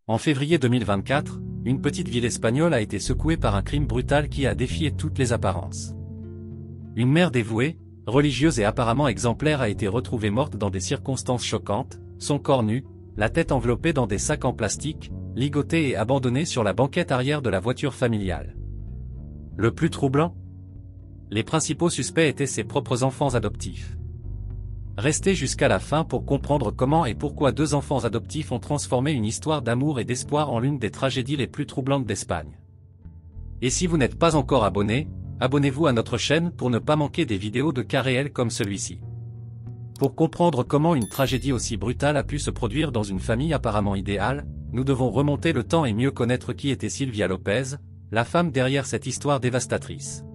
En février 2024, une petite ville espagnole a été secouée par un crime brutal qui a défié toutes les apparences. Une mère dévouée, religieuse et apparemment exemplaire a été retrouvée morte dans des circonstances choquantes, son corps nu, la tête enveloppée dans des sacs en plastique, ligotée et abandonnée sur la banquette arrière de la voiture familiale. Le plus troublant? Les principaux suspects étaient ses propres enfants adoptifs. Restez jusqu'à la fin pour comprendre comment et pourquoi deux enfants adoptifs ont transformé une histoire d'amour et d'espoir en l'une des tragédies les plus troublantes d'Espagne. Et si vous n'êtes pas encore abonné, abonnez-vous à notre chaîne pour ne pas manquer des vidéos de cas réels comme celui-ci. Pour comprendre comment une tragédie aussi brutale a pu se produire dans une famille apparemment idéale, nous devons remonter le temps et mieux connaître qui était Silvia Lopez, la femme derrière cette histoire dévastatrice.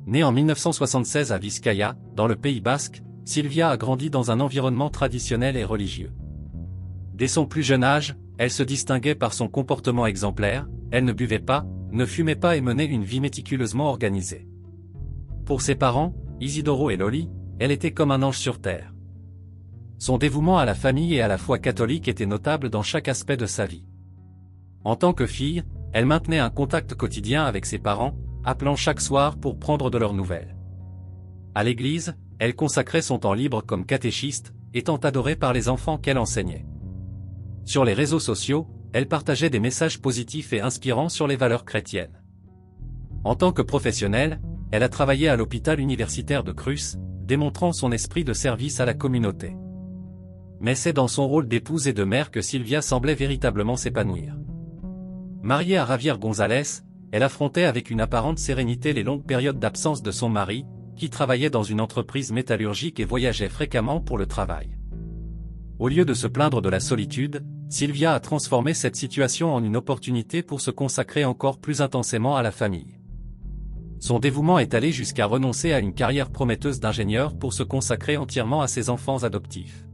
Née en 1976 à Vizcaya, dans le Pays Basque, Silvia a grandi dans un environnement traditionnel et religieux. Dès son plus jeune âge, elle se distinguait par son comportement exemplaire, elle ne buvait pas, ne fumait pas et menait une vie méticuleusement organisée. Pour ses parents, Isidoro et Loli, elle était comme un ange sur terre. Son dévouement à la famille et à la foi catholique était notable dans chaque aspect de sa vie. En tant que fille, elle maintenait un contact quotidien avec ses parents, appelant chaque soir pour prendre de leurs nouvelles. À l'église, elle consacrait son temps libre comme catéchiste, étant adorée par les enfants qu'elle enseignait. Sur les réseaux sociaux, elle partageait des messages positifs et inspirants sur les valeurs chrétiennes. En tant que professionnelle, elle a travaillé à l'hôpital universitaire de Cruz, démontrant son esprit de service à la communauté. Mais c'est dans son rôle d'épouse et de mère que Silvia semblait véritablement s'épanouir. Mariée à Javier González, elle affrontait avec une apparente sérénité les longues périodes d'absence de son mari, qui travaillait dans une entreprise métallurgique et voyageait fréquemment pour le travail. Au lieu de se plaindre de la solitude, Silvia a transformé cette situation en une opportunité pour se consacrer encore plus intensément à la famille. Son dévouement est allé jusqu'à renoncer à une carrière prometteuse d'ingénieur pour se consacrer entièrement à ses enfants adoptifs.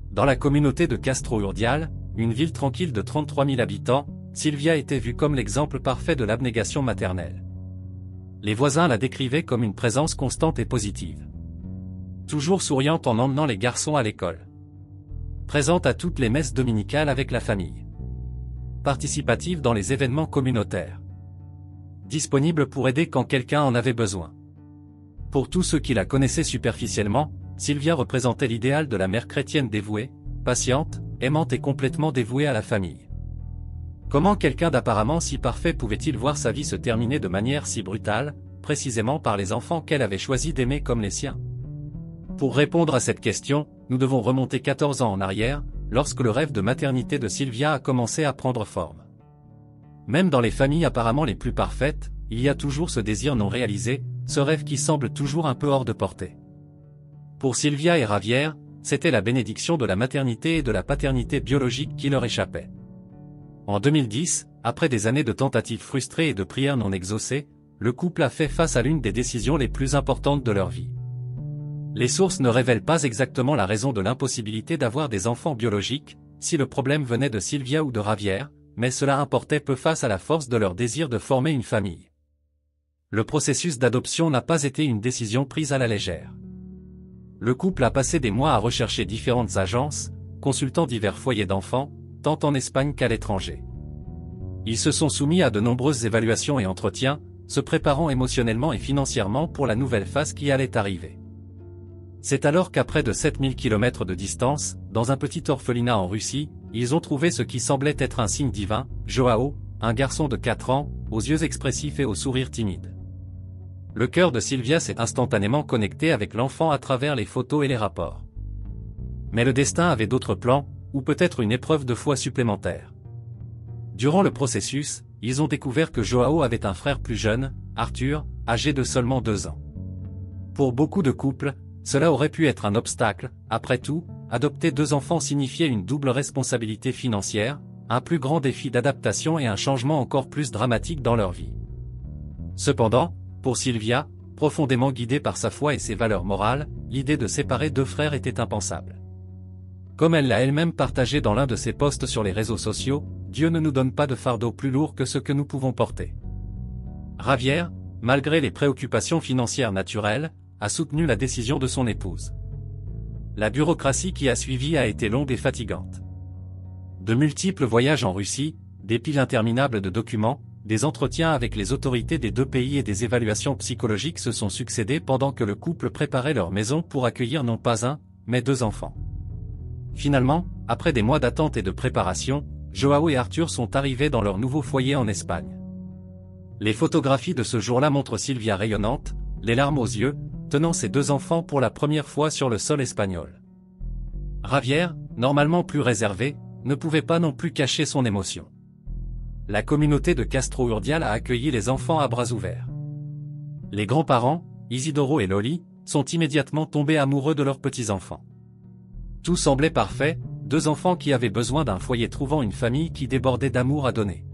Dans la communauté de Castro Urdial, une ville tranquille de 33 000 habitants, Silvia était vue comme l'exemple parfait de l'abnégation maternelle. Les voisins la décrivaient comme une présence constante et positive. Toujours souriante en emmenant les garçons à l'école. Présente à toutes les messes dominicales avec la famille. Participative dans les événements communautaires. Disponible pour aider quand quelqu'un en avait besoin. Pour tous ceux qui la connaissaient superficiellement, Silvia représentait l'idéal de la mère chrétienne dévouée, patiente, aimante et complètement dévouée à la famille. Comment quelqu'un d'apparemment si parfait pouvait-il voir sa vie se terminer de manière si brutale, précisément par les enfants qu'elle avait choisi d'aimer comme les siens? Pour répondre à cette question, nous devons remonter 14 ans en arrière, lorsque le rêve de maternité de Silvia a commencé à prendre forme. Même dans les familles apparemment les plus parfaites, il y a toujours ce désir non réalisé, ce rêve qui semble toujours un peu hors de portée. Pour Silvia et Javier, c'était la bénédiction de la maternité et de la paternité biologique qui leur échappait. En 2010, après des années de tentatives frustrées et de prières non exaucées, le couple a fait face à l'une des décisions les plus importantes de leur vie. Les sources ne révèlent pas exactement la raison de l'impossibilité d'avoir des enfants biologiques, si le problème venait de Silvia ou de Javier, mais cela importait peu face à la force de leur désir de former une famille. Le processus d'adoption n'a pas été une décision prise à la légère. Le couple a passé des mois à rechercher différentes agences, consultant divers foyers d'enfants, tant en Espagne qu'à l'étranger. Ils se sont soumis à de nombreuses évaluations et entretiens, se préparant émotionnellement et financièrement pour la nouvelle phase qui allait arriver. C'est alors qu'à près de 7000 km de distance, dans un petit orphelinat en Russie, ils ont trouvé ce qui semblait être un signe divin, Joao, un garçon de 4 ans, aux yeux expressifs et au sourire timide. Le cœur de Silvia s'est instantanément connecté avec l'enfant à travers les photos et les rapports. Mais le destin avait d'autres plans, ou peut-être une épreuve de foi supplémentaire. Durant le processus, ils ont découvert que Joao avait un frère plus jeune, Arthur, âgé de seulement 2 ans. Pour beaucoup de couples, cela aurait pu être un obstacle. Après tout, adopter 2 enfants signifiait une double responsabilité financière, un plus grand défi d'adaptation et un changement encore plus dramatique dans leur vie. Cependant, pour Silvia, profondément guidée par sa foi et ses valeurs morales, l'idée de séparer 2 frères était impensable. Comme elle l'a elle-même partagé dans l'un de ses posts sur les réseaux sociaux, Dieu ne nous donne pas de fardeau plus lourd que ce que nous pouvons porter. Javier, malgré les préoccupations financières naturelles, a soutenu la décision de son épouse. La bureaucratie qui a suivi a été longue et fatigante. De multiples voyages en Russie, des piles interminables de documents, des entretiens avec les autorités des deux pays et des évaluations psychologiques se sont succédés pendant que le couple préparait leur maison pour accueillir non pas un, mais deux enfants. Finalement, après des mois d'attente et de préparation, Joao et Arthur sont arrivés dans leur nouveau foyer en Espagne. Les photographies de ce jour-là montrent Sylvia rayonnante, les larmes aux yeux, tenant ses deux enfants pour la première fois sur le sol espagnol. Javier, normalement plus réservé, ne pouvait pas non plus cacher son émotion. La communauté de Castro Urdial a accueilli les enfants à bras ouverts. Les grands-parents, Isidoro et Loli, sont immédiatement tombés amoureux de leurs petits-enfants. Tout semblait parfait, deux enfants qui avaient besoin d'un foyer trouvant une famille qui débordait d'amour à donner.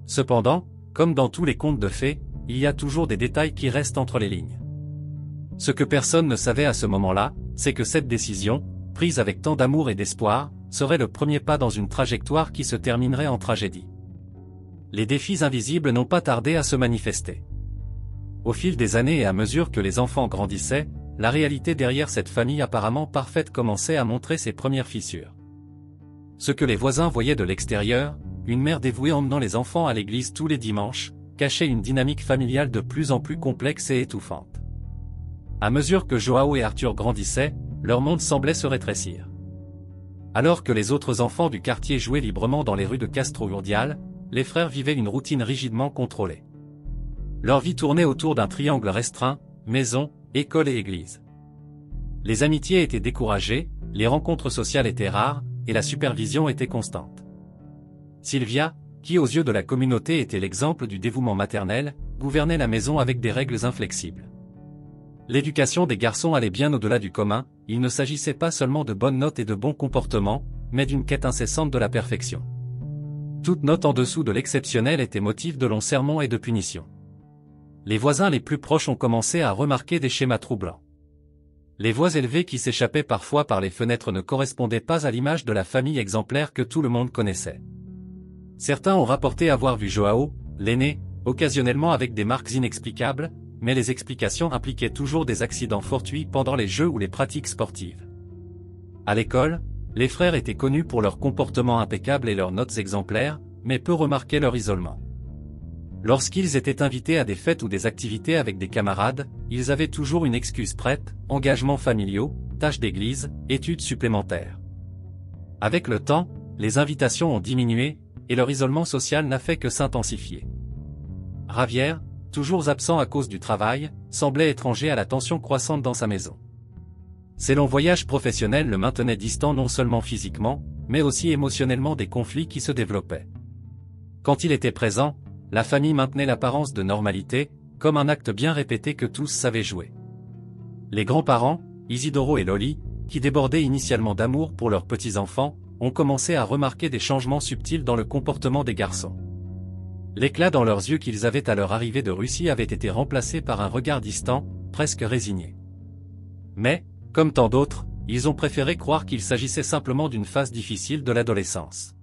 Cependant, comme dans tous les contes de fées, il y a toujours des détails qui restent entre les lignes. Ce que personne ne savait à ce moment-là, c'est que cette décision, prise avec tant d'amour et d'espoir, serait le premier pas dans une trajectoire qui se terminerait en tragédie. Les défis invisibles n'ont pas tardé à se manifester. Au fil des années et à mesure que les enfants grandissaient, la réalité derrière cette famille apparemment parfaite commençait à montrer ses premières fissures. Ce que les voisins voyaient de l'extérieur, une mère dévouée emmenant les enfants à l'église tous les dimanches, cachait une dynamique familiale de plus en plus complexe et étouffante. À mesure que Joao et Arthur grandissaient, leur monde semblait se rétrécir. Alors que les autres enfants du quartier jouaient librement dans les rues de Castro Urdial, les frères vivaient une routine rigidement contrôlée. Leur vie tournait autour d'un triangle restreint, maison, école et église. Les amitiés étaient découragées, les rencontres sociales étaient rares, et la supervision était constante. Sylvia, qui aux yeux de la communauté était l'exemple du dévouement maternel, gouvernait la maison avec des règles inflexibles. L'éducation des garçons allait bien au-delà du commun, il ne s'agissait pas seulement de bonnes notes et de bons comportements, mais d'une quête incessante de la perfection. Toute note en dessous de l'exceptionnel était motif de longs sermons et de punitions. Les voisins les plus proches ont commencé à remarquer des schémas troublants. Les voix élevées qui s'échappaient parfois par les fenêtres ne correspondaient pas à l'image de la famille exemplaire que tout le monde connaissait. Certains ont rapporté avoir vu Joao, l'aîné, occasionnellement avec des marques inexplicables, mais les explications impliquaient toujours des accidents fortuits pendant les jeux ou les pratiques sportives. À l'école, les frères étaient connus pour leur comportement impeccable et leurs notes exemplaires, mais peu remarquaient leur isolement. Lorsqu'ils étaient invités à des fêtes ou des activités avec des camarades, ils avaient toujours une excuse prête, engagements familiaux, tâches d'église, études supplémentaires. Avec le temps, les invitations ont diminué, et leur isolement social n'a fait que s'intensifier. Javier, toujours absent à cause du travail, semblait étranger à la tension croissante dans sa maison. Ses longs voyages professionnels le maintenaient distant non seulement physiquement, mais aussi émotionnellement des conflits qui se développaient. Quand il était présent, la famille maintenait l'apparence de normalité, comme un acte bien répété que tous savaient jouer. Les grands-parents, Isidoro et Loli, qui débordaient initialement d'amour pour leurs petits-enfants, ont commencé à remarquer des changements subtils dans le comportement des garçons. L'éclat dans leurs yeux qu'ils avaient à leur arrivée de Russie avait été remplacé par un regard distant, presque résigné. Mais, comme tant d'autres, ils ont préféré croire qu'il s'agissait simplement d'une phase difficile de l'adolescence.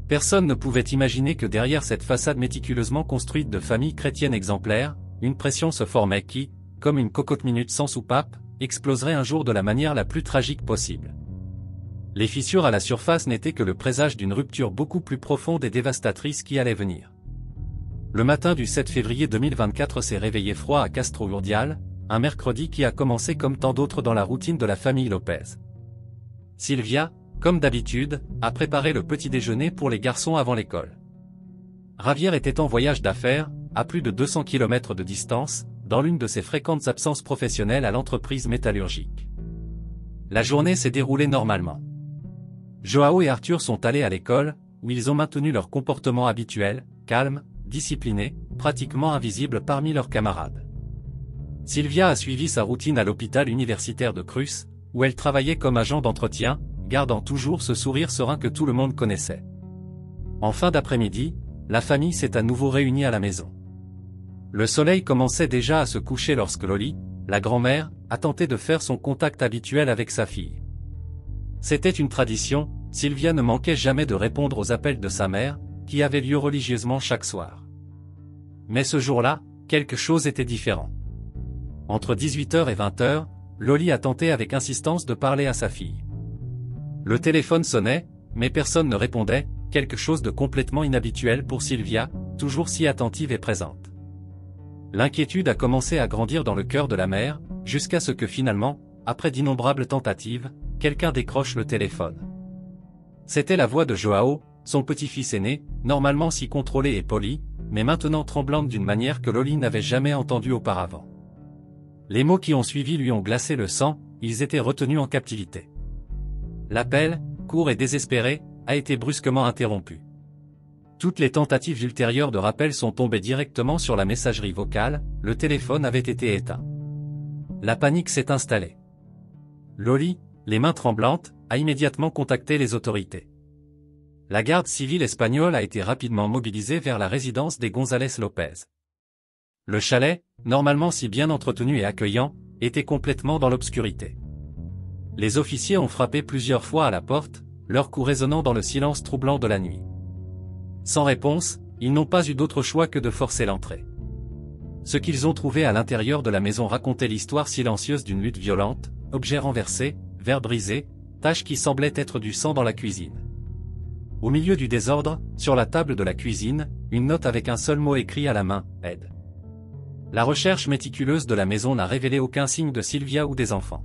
Personne ne pouvait imaginer que derrière cette façade méticuleusement construite de familles chrétiennes exemplaires, une pression se formait qui, comme une cocotte-minute sans soupape, exploserait un jour de la manière la plus tragique possible. Les fissures à la surface n'étaient que le présage d'une rupture beaucoup plus profonde et dévastatrice qui allait venir. Le matin du 7 février 2024 s'est réveillé froid à Castro Urdial, un mercredi qui a commencé comme tant d'autres dans la routine de la famille Lopez. Sylvia, comme d'habitude, a préparé le petit déjeuner pour les garçons avant l'école. Javier était en voyage d'affaires, à plus de 200 km de distance, dans l'une de ses fréquentes absences professionnelles à l'entreprise métallurgique. La journée s'est déroulée normalement. Joao et Arthur sont allés à l'école, où ils ont maintenu leur comportement habituel, calme, discipliné, pratiquement invisible parmi leurs camarades. Sylvia a suivi sa routine à l'hôpital universitaire de Cruz, où elle travaillait comme agent d'entretien, gardant toujours ce sourire serein que tout le monde connaissait. En fin d'après-midi, la famille s'est à nouveau réunie à la maison. Le soleil commençait déjà à se coucher lorsque Loli, la grand-mère, a tenté de faire son contact habituel avec sa fille. C'était une tradition, Sylvia ne manquait jamais de répondre aux appels de sa mère, qui avaient lieu religieusement chaque soir. Mais ce jour-là, quelque chose était différent. Entre 18h et 20h, Loli a tenté avec insistance de parler à sa fille. Le téléphone sonnait, mais personne ne répondait, quelque chose de complètement inhabituel pour Sylvia, toujours si attentive et présente. L'inquiétude a commencé à grandir dans le cœur de la mère, jusqu'à ce que finalement, après d'innombrables tentatives, quelqu'un décroche le téléphone. C'était la voix de Joao, son petit-fils aîné, normalement si contrôlé et poli, mais maintenant tremblante d'une manière que Loli n'avait jamais entendue auparavant. Les mots qui ont suivi lui ont glacé le sang, ils étaient retenus en captivité. L'appel, court et désespéré, a été brusquement interrompu. Toutes les tentatives ultérieures de rappel sont tombées directement sur la messagerie vocale, le téléphone avait été éteint. La panique s'est installée. Loli, les mains tremblantes, a immédiatement contacté les autorités. La garde civile espagnole a été rapidement mobilisée vers la résidence des González López. Le chalet, normalement si bien entretenu et accueillant, était complètement dans l'obscurité. Les officiers ont frappé plusieurs fois à la porte, leur coup résonnant dans le silence troublant de la nuit. Sans réponse, ils n'ont pas eu d'autre choix que de forcer l'entrée. Ce qu'ils ont trouvé à l'intérieur de la maison racontait l'histoire silencieuse d'une lutte violente, objets renversés, verres brisés, taches qui semblaient être du sang dans la cuisine. Au milieu du désordre, sur la table de la cuisine, une note avec un seul mot écrit à la main, « Aide ». La recherche méticuleuse de la maison n'a révélé aucun signe de Sylvia ou des enfants.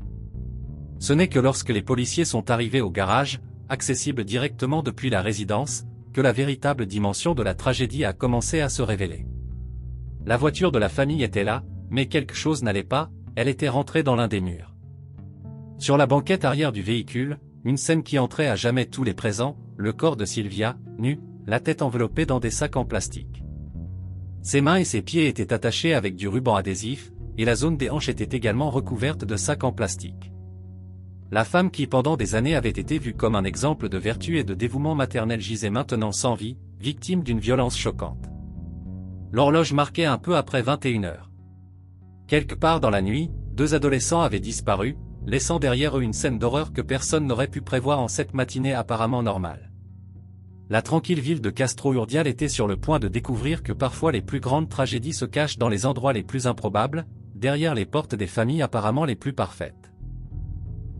Ce n'est que lorsque les policiers sont arrivés au garage, accessible directement depuis la résidence, que la véritable dimension de la tragédie a commencé à se révéler. La voiture de la famille était là, mais quelque chose n'allait pas, elle était rentrée dans l'un des murs. Sur la banquette arrière du véhicule, une scène qui entrait à jamais tous les présents, le corps de Sylvia, nue, la tête enveloppée dans des sacs en plastique. Ses mains et ses pieds étaient attachés avec du ruban adhésif, et la zone des hanches était également recouverte de sacs en plastique. La femme qui pendant des années avait été vue comme un exemple de vertu et de dévouement maternel gisait maintenant sans vie, victime d'une violence choquante. L'horloge marquait un peu après 21 heures. Quelque part dans la nuit, 2 adolescents avaient disparu, laissant derrière eux une scène d'horreur que personne n'aurait pu prévoir en cette matinée apparemment normale. La tranquille ville de Castro Urdial était sur le point de découvrir que parfois les plus grandes tragédies se cachent dans les endroits les plus improbables, derrière les portes des familles apparemment les plus parfaites.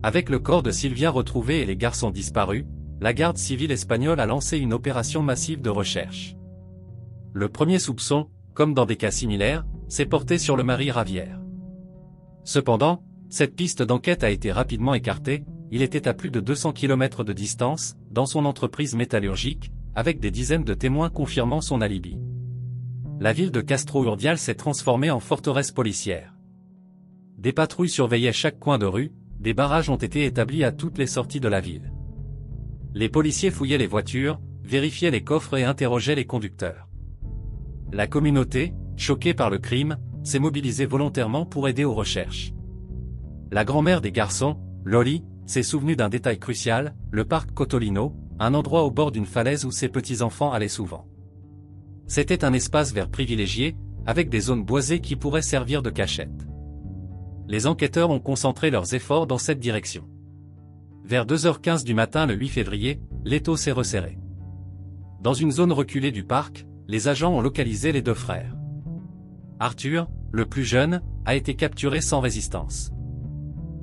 Avec le corps de Sylvia retrouvé et les garçons disparus, la garde civile espagnole a lancé une opération massive de recherche. Le premier soupçon, comme dans des cas similaires, s'est porté sur le mari Javier. Cependant, cette piste d'enquête a été rapidement écartée, il était à plus de 200 km de distance, dans son entreprise métallurgique, avec des dizaines de témoins confirmant son alibi. La ville de Castro Urdial s'est transformée en forteresse policière. Des patrouilles surveillaient chaque coin de rue, des barrages ont été établis à toutes les sorties de la ville. Les policiers fouillaient les voitures, vérifiaient les coffres et interrogeaient les conducteurs. La communauté, choquée par le crime, s'est mobilisée volontairement pour aider aux recherches. La grand-mère des garçons, Loli, s'est souvenue d'un détail crucial, le parc Cotolino, un endroit au bord d'une falaise où ses petits-enfants allaient souvent. C'était un espace vert privilégié, avec des zones boisées qui pourraient servir de cachette. Les enquêteurs ont concentré leurs efforts dans cette direction. Vers 2h15 du matin le 8 février, l'étau s'est resserré. Dans une zone reculée du parc, les agents ont localisé les 2 frères. Arthur, le plus jeune, a été capturé sans résistance.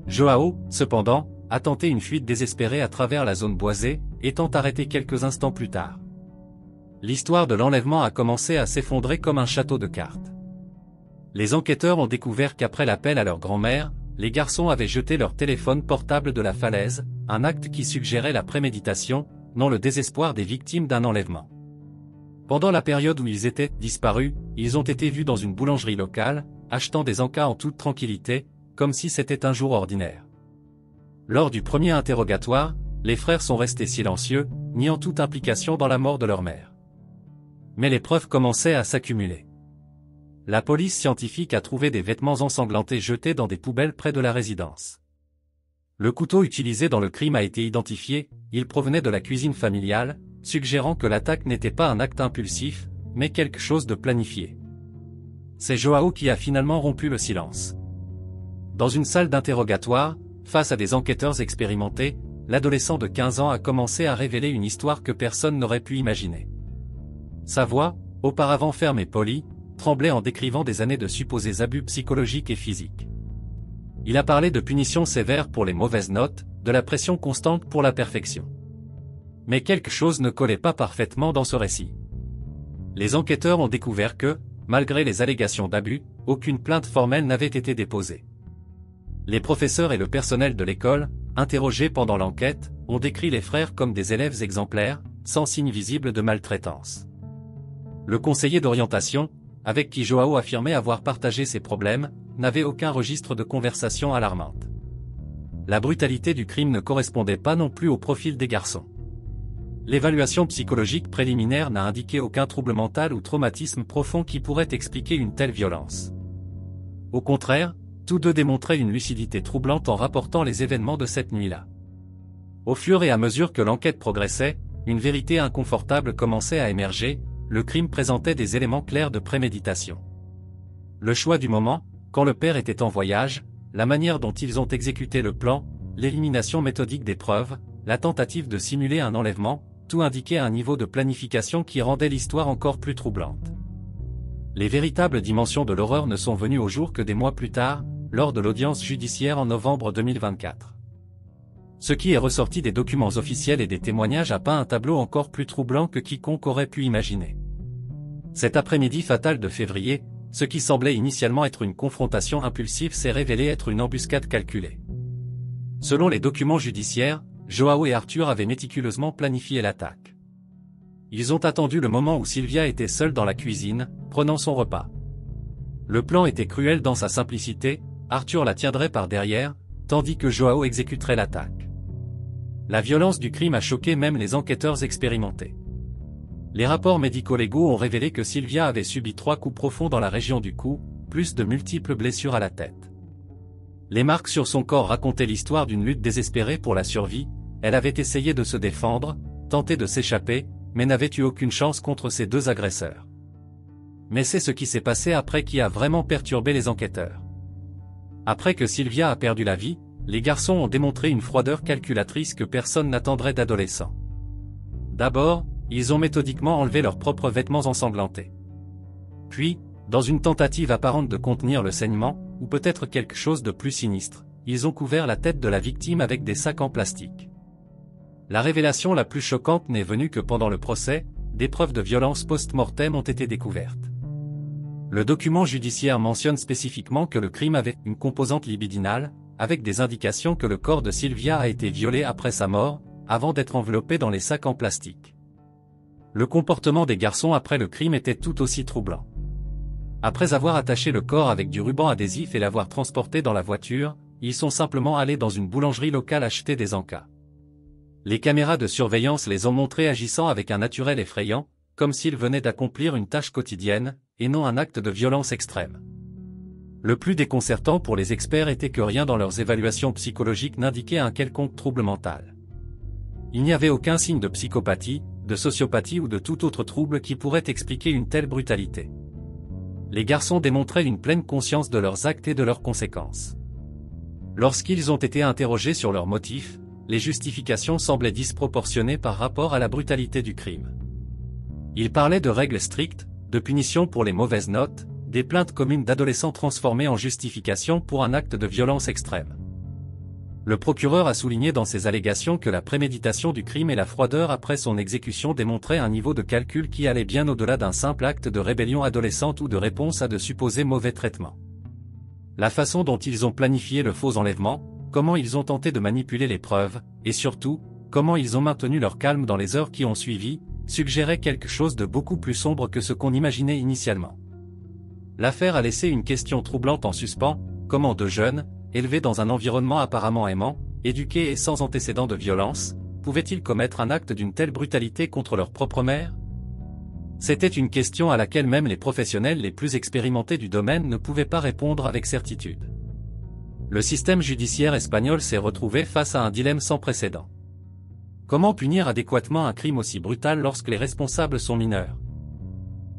Joao, cependant, a tenté une fuite désespérée à travers la zone boisée, étant arrêté quelques instants plus tard. L'histoire de l'enlèvement a commencé à s'effondrer comme un château de cartes. Les enquêteurs ont découvert qu'après l'appel à leur grand-mère, les garçons avaient jeté leur téléphone portable de la falaise, un acte qui suggérait la préméditation, non le désespoir des victimes d'un enlèvement. Pendant la période où ils étaient disparus, ils ont été vus dans une boulangerie locale, achetant des encas en toute tranquillité, comme si c'était un jour ordinaire. Lors du premier interrogatoire, les frères sont restés silencieux, niant toute implication dans la mort de leur mère. Mais les preuves commençaient à s'accumuler. La police scientifique a trouvé des vêtements ensanglantés jetés dans des poubelles près de la résidence. Le couteau utilisé dans le crime a été identifié, il provenait de la cuisine familiale, suggérant que l'attaque n'était pas un acte impulsif, mais quelque chose de planifié. C'est Joao qui a finalement rompu le silence. Dans une salle d'interrogatoire, face à des enquêteurs expérimentés, l'adolescent de 15 ans a commencé à révéler une histoire que personne n'aurait pu imaginer. Sa voix, auparavant ferme et polie, tremblait en décrivant des années de supposés abus psychologiques et physiques. Il a parlé de punitions sévères pour les mauvaises notes, de la pression constante pour la perfection. Mais quelque chose ne collait pas parfaitement dans ce récit. Les enquêteurs ont découvert que, malgré les allégations d'abus, aucune plainte formelle n'avait été déposée. Les professeurs et le personnel de l'école, interrogés pendant l'enquête, ont décrit les frères comme des élèves exemplaires, sans signe visible de maltraitance. Le conseiller d'orientation, avec qui João affirmait avoir partagé ses problèmes, n'avait aucun registre de conversation alarmante. La brutalité du crime ne correspondait pas non plus au profil des garçons. L'évaluation psychologique préliminaire n'a indiqué aucun trouble mental ou traumatisme profond qui pourrait expliquer une telle violence. Au contraire, tous deux démontraient une lucidité troublante en rapportant les événements de cette nuit-là. Au fur et à mesure que l'enquête progressait, une vérité inconfortable commençait à émerger, le crime présentait des éléments clairs de préméditation. Le choix du moment, quand le père était en voyage, la manière dont ils ont exécuté le plan, l'élimination méthodique des preuves, la tentative de simuler un enlèvement, tout indiquait un niveau de planification qui rendait l'histoire encore plus troublante. Les véritables dimensions de l'horreur ne sont venues au jour que des mois plus tard, lors de l'audience judiciaire en novembre 2024. Ce qui est ressorti des documents officiels et des témoignages a peint un tableau encore plus troublant que quiconque aurait pu imaginer. Cet après-midi fatal de février, ce qui semblait initialement être une confrontation impulsive s'est révélé être une embuscade calculée. Selon les documents judiciaires, João et Arthur avaient méticuleusement planifié l'attaque. Ils ont attendu le moment où Sylvia était seule dans la cuisine, prenant son repas. Le plan était cruel dans sa simplicité, Arthur la tiendrait par derrière, tandis que João exécuterait l'attaque. La violence du crime a choqué même les enquêteurs expérimentés. Les rapports médico-légaux ont révélé que Sylvia avait subi 3 coups profonds dans la région du cou, plus de multiples blessures à la tête. Les marques sur son corps racontaient l'histoire d'une lutte désespérée pour la survie, elle avait essayé de se défendre, tenté de s'échapper, mais n'avait eu aucune chance contre ses 2 agresseurs. Mais c'est ce qui s'est passé après qui a vraiment perturbé les enquêteurs. Après que Sylvia a perdu la vie, les garçons ont démontré une froideur calculatrice que personne n'attendrait d'adolescents. D'abord, ils ont méthodiquement enlevé leurs propres vêtements ensanglantés. Puis, dans une tentative apparente de contenir le saignement, ou peut-être quelque chose de plus sinistre, ils ont couvert la tête de la victime avec des sacs en plastique. La révélation la plus choquante n'est venue que pendant le procès, des preuves de violence post-mortem ont été découvertes. Le document judiciaire mentionne spécifiquement que le crime avait une composante libidinale, avec des indications que le corps de Sylvia a été violé après sa mort, avant d'être enveloppé dans les sacs en plastique. Le comportement des garçons après le crime était tout aussi troublant. Après avoir attaché le corps avec du ruban adhésif et l'avoir transporté dans la voiture, ils sont simplement allés dans une boulangerie locale acheter des encas. Les caméras de surveillance les ont montrés agissant avec un naturel effrayant, comme s'ils venaient d'accomplir une tâche quotidienne, et non un acte de violence extrême. Le plus déconcertant pour les experts était que rien dans leurs évaluations psychologiques n'indiquait un quelconque trouble mental. Il n'y avait aucun signe de psychopathie, de sociopathie ou de tout autre trouble qui pourrait expliquer une telle brutalité. Les garçons démontraient une pleine conscience de leurs actes et de leurs conséquences. Lorsqu'ils ont été interrogés sur leurs motifs, les justifications semblaient disproportionnées par rapport à la brutalité du crime. Ils parlaient de règles strictes, de punitions pour les mauvaises notes, des plaintes communes d'adolescents transformées en justification pour un acte de violence extrême. Le procureur a souligné dans ses allégations que la préméditation du crime et la froideur après son exécution démontraient un niveau de calcul qui allait bien au-delà d'un simple acte de rébellion adolescente ou de réponse à de supposés mauvais traitements. La façon dont ils ont planifié le faux enlèvement, comment ils ont tenté de manipuler les preuves, et surtout, comment ils ont maintenu leur calme dans les heures qui ont suivi, suggérait quelque chose de beaucoup plus sombre que ce qu'on imaginait initialement. L'affaire a laissé une question troublante en suspens, comment 2 jeunes, élevés dans un environnement apparemment aimant, éduqués et sans antécédents de violence, pouvaient-ils commettre un acte d'une telle brutalité contre leur propre mère? C'était une question à laquelle même les professionnels les plus expérimentés du domaine ne pouvaient pas répondre avec certitude. Le système judiciaire espagnol s'est retrouvé face à un dilemme sans précédent. Comment punir adéquatement un crime aussi brutal lorsque les responsables sont mineurs?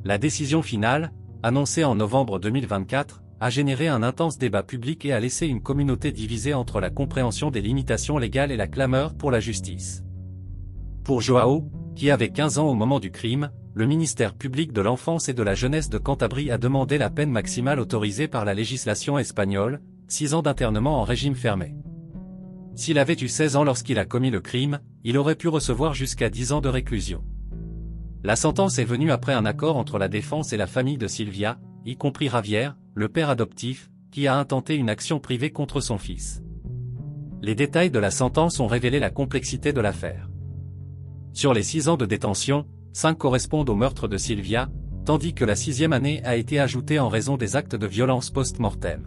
La décision finale, annoncée en novembre 2024, a généré un intense débat public et a laissé une communauté divisée entre la compréhension des limitations légales et la clameur pour la justice. Pour João, qui avait 15 ans au moment du crime, le ministère public de l'enfance et de la jeunesse de Cantabrie a demandé la peine maximale autorisée par la législation espagnole, 6 ans d'internement en régime fermé. S'il avait eu 16 ans lorsqu'il a commis le crime, il aurait pu recevoir jusqu'à 10 ans de réclusion. La sentence est venue après un accord entre la défense et la famille de Silvia, y compris Javier, le père adoptif, qui a intenté une action privée contre son fils. Les détails de la sentence ont révélé la complexité de l'affaire. Sur les 6 ans de détention, 5 correspondent au meurtre de Silvia, tandis que la 6e année a été ajoutée en raison des actes de violence post-mortem.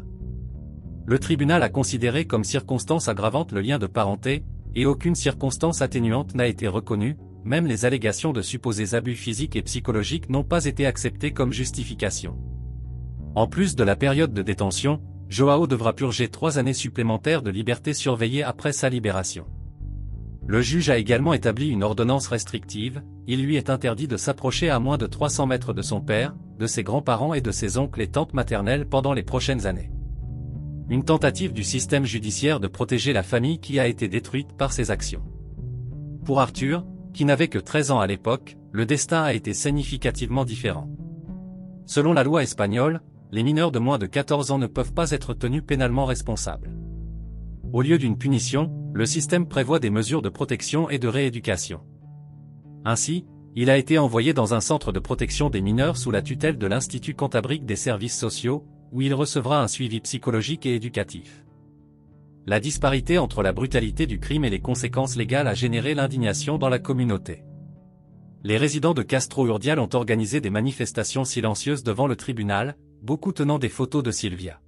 Le tribunal a considéré comme circonstance aggravante le lien de parenté, et aucune circonstance atténuante n'a été reconnue, même les allégations de supposés abus physiques et psychologiques n'ont pas été acceptées comme justification. En plus de la période de détention, João devra purger 3 années supplémentaires de liberté surveillée après sa libération. Le juge a également établi une ordonnance restrictive, il lui est interdit de s'approcher à moins de 300 mètres de son père, de ses grands-parents et de ses oncles et tantes maternelles pendant les prochaines années. Une tentative du système judiciaire de protéger la famille qui a été détruite par ses actions. Pour Arthur, qui n'avait que 13 ans à l'époque, le destin a été significativement différent. Selon la loi espagnole, les mineurs de moins de 14 ans ne peuvent pas être tenus pénalement responsables. Au lieu d'une punition, le système prévoit des mesures de protection et de rééducation. Ainsi, il a été envoyé dans un centre de protection des mineurs sous la tutelle de l'Institut cantabrique des services sociaux, où il recevra un suivi psychologique et éducatif. La disparité entre la brutalité du crime et les conséquences légales a généré l'indignation dans la communauté. Les résidents de Castro Urdial ont organisé des manifestations silencieuses devant le tribunal, beaucoup tenant des photos de Silvia.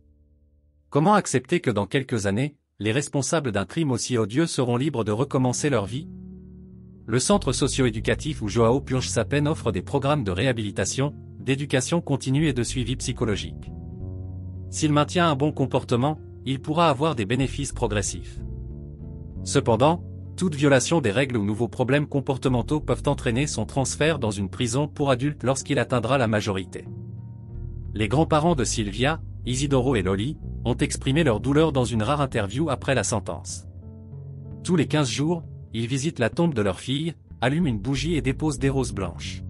Comment accepter que dans quelques années, les responsables d'un crime aussi odieux seront libres de recommencer leur vie? Le centre socio-éducatif où João purge sa peine offre des programmes de réhabilitation, d'éducation continue et de suivi psychologique. S'il maintient un bon comportement, il pourra avoir des bénéfices progressifs. Cependant, toute violation des règles ou nouveaux problèmes comportementaux peuvent entraîner son transfert dans une prison pour adultes lorsqu'il atteindra la majorité. Les grands-parents de Silvia, Isidoro et Loli, ont exprimé leur douleur dans une rare interview après la sentence. Tous les 15 jours, ils visitent la tombe de leur fille, allument une bougie et déposent des roses blanches.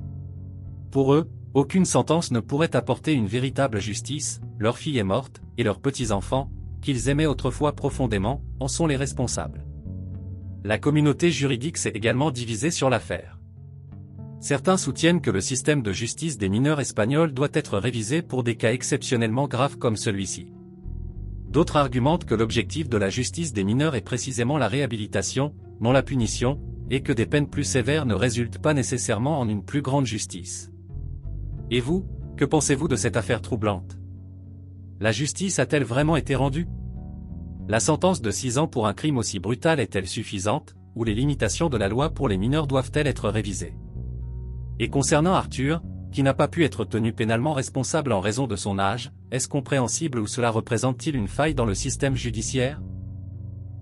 Pour eux, aucune sentence ne pourrait apporter une véritable justice, leur fille est morte, et leurs petits-enfants, qu'ils aimaient autrefois profondément, en sont les responsables. La communauté juridique s'est également divisée sur l'affaire. Certains soutiennent que le système de justice des mineurs espagnols doit être révisé pour des cas exceptionnellement graves comme celui-ci. D'autres argumentent que l'objectif de la justice des mineurs est précisément la réhabilitation, non la punition, et que des peines plus sévères ne résultent pas nécessairement en une plus grande justice. Et vous, que pensez-vous de cette affaire troublante? La justice a-t-elle vraiment été rendue? La sentence de 6 ans pour un crime aussi brutal est-elle suffisante, ou les limitations de la loi pour les mineurs doivent-elles être révisées? Et concernant Arthur, qui n'a pas pu être tenu pénalement responsable en raison de son âge, est-ce compréhensible ou cela représente-t-il une faille dans le système judiciaire?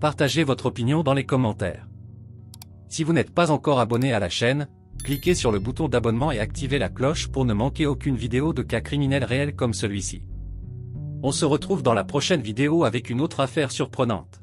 Partagez votre opinion dans les commentaires. Si vous n'êtes pas encore abonné à la chaîne, cliquez sur le bouton d'abonnement et activez la cloche pour ne manquer aucune vidéo de cas criminels réels comme celui-ci. On se retrouve dans la prochaine vidéo avec une autre affaire surprenante.